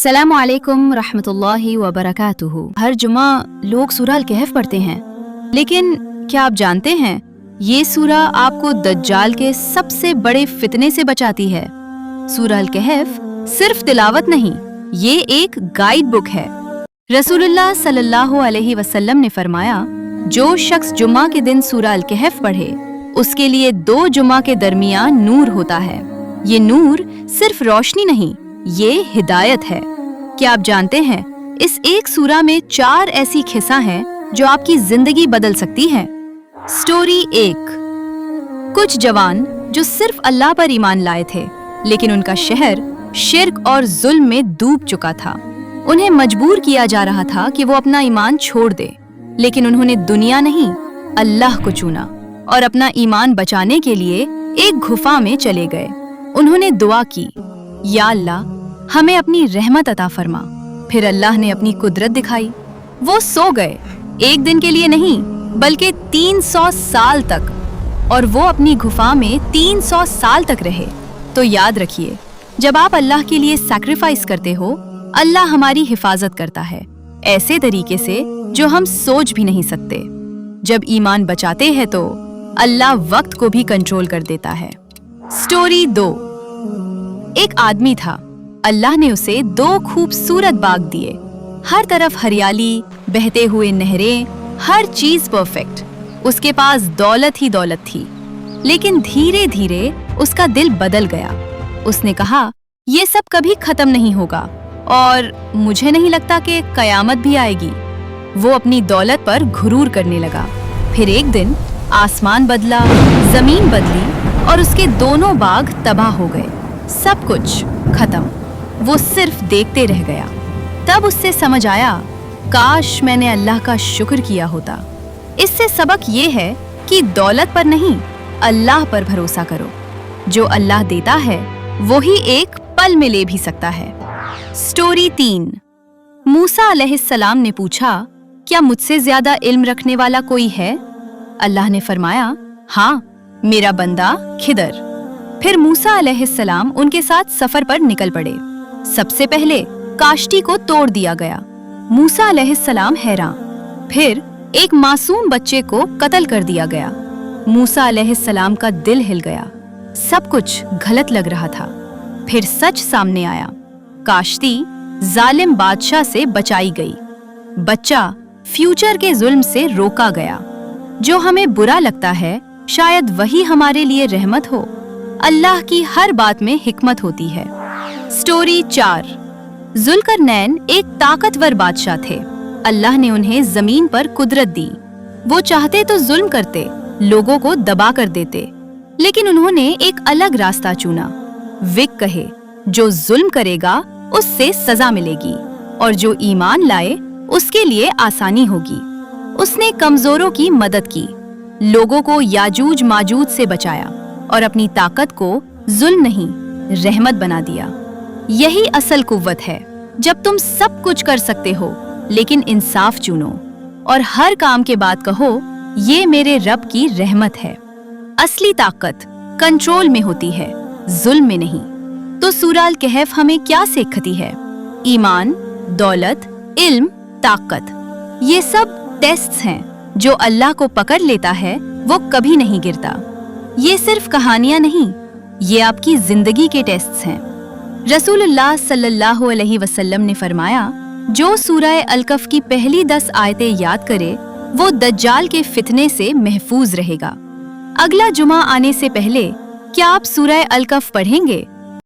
अस्सलामु अलैकुम रहमतुल्लाहि व बरकातुहू। हर जुमा लोग सूरह अल कहफ पढ़ते हैं, लेकिन क्या आप जानते हैं ये सूरह आपको दज्जाल के सबसे बड़े फितने से बचाती है। सूरह अल कहफ सिर्फ तिलावत नहीं, ये एक गाइड बुक है। रसूलुल्लाह सल्लल्लाहु अलैहि वसल्लम ने फरमाया, जो शख्स जुम्मा के दिन सूरह अल कहफ पढ़े उसके लिए 2 जुम्मा के दरमियान नूर होता है। ये नूर सिर्फ रोशनी नहीं, ये हिदायत है। क्या आप जानते हैं इस एक सूरा में 4 ऐसी खिस्सा हैं जो आपकी जिंदगी बदल सकती हैं। स्टोरी 1। कुछ जवान जो सिर्फ अल्लाह पर ईमान लाए थे, लेकिन उनका शहर शिर्क और जुल्म में डूब चुका था। उन्हें मजबूर किया जा रहा था कि वो अपना ईमान छोड़ दे, लेकिन उन्होंने दुनिया नहीं अल्लाह को चुना और अपना ईमान बचाने के लिए एक गुफा में चले गए। उन्होंने दुआ की, या अल्लाह हमें अपनी रहमत अता फरमा। फिर अल्लाह ने अपनी कुदरत दिखाई। वो सो गए, एक दिन के लिए नहीं बल्कि 300 साल तक, और वो अपनी गुफा में 300 साल तक रहे। तो याद रखिए, जब आप अल्लाह के लिए सैक्रिफाइस करते हो, अल्लाह हमारी हिफाजत करता है ऐसे तरीके से जो हम सोच भी नहीं सकते। जब ईमान बचाते हैं तो अल्लाह वक्त को भी कंट्रोल कर देता है। स्टोरी 2। एक आदमी था, अल्लाह ने उसे 2 खूबसूरत बाग दिए। हर तरफ हरियाली, बहते हुए नहरें, हर चीज परफेक्ट। उसके पास दौलत ही दौलत थी, लेकिन धीरे धीरे उसका दिल बदल गया। उसने कहा, ये सब कभी खत्म नहीं होगा और मुझे नहीं लगता कि कयामत भी आएगी। वो अपनी दौलत पर घुरूर करने लगा। फिर एक दिन आसमान बदला, जमीन बदली और उसके दोनों बाग तबाह हो गए। सब कुछ खत्म। वो सिर्फ देखते रह गया। तब उससे समझ आया, काश मैंने अल्लाह का शुक्र किया होता। इससे सबक ये है कि दौलत पर नहीं, अल्लाह पर भरोसा करो। जो अल्लाह देता है वो ही एक पल में ले भी सकता है। स्टोरी 3। मूसा अलैहिस्सलाम ने पूछा, क्या मुझसे ज्यादा इल्म रखने वाला कोई है? अल्लाह ने फरमाया, हाँ, मेरा बंदा खिदर। फिर मूसा अलैहिस्सलाम उनके साथ सफर पर निकल पड़े। सबसे पहले काश्ती को तोड़ दिया गया। मूसा अलैहिस्सलाम हैरान। फिर एक मासूम बच्चे को कत्ल कर दिया गया। मूसा अलैहिस्सलाम का दिल हिल गया। सब कुछ गलत लग रहा था। फिर सच सामने आया। काश्ती जालिम बादशाह से बचाई गई। बच्चा फ्यूचर के जुल्म से रोका गया। जो हमें बुरा लगता है शायद वही हमारे लिए रहमत हो। अल्लाह की हर बात में हिकमत होती है। स्टोरी 4। जुल्करनैन एक ताकतवर बादशाह थे। अल्लाह ने उन्हें जमीन पर कुदरत दी। वो चाहते तो जुल्म करते, लोगों को दबा कर देते, लेकिन उन्होंने एक अलग रास्ता चुना। विक कहे, जो जुल्म करेगा उससे सजा मिलेगी और जो ईमान लाए उसके लिए आसानी होगी। उसने कमजोरों की मदद की, लोगों को याजूज माजूज से बचाया और अपनी ताकत को जुल्म नहीं रहमत बना दिया। यही असल कुव्वत है, जब तुम सब कुछ कर सकते हो लेकिन इंसाफ चुनो और हर काम के बाद कहो, ये मेरे रब की रहमत है। असली ताकत कंट्रोल में होती है, जुल्म में नहीं। तो सूरह अल कहफ हमें क्या सीखती है? ईमान, दौलत, इल्म, ताकत, ये सब टेस्ट्स हैं। जो अल्लाह को पकड़ लेता है वो कभी नहीं गिरता। ये सिर्फ कहानियां नहीं, ये आपकी जिंदगी के टेस्ट्स हैं। रसूलुल्लाह सल्लल्लाहु अलैहि वसल्लम ने फरमाया, जो सूरह अल कहफ की पहली 10 आयतें याद करे वो दज्जाल के फितने से महफूज रहेगा। अगला जुमा आने से पहले क्या आप सूरह अल कहफ पढ़ेंगे?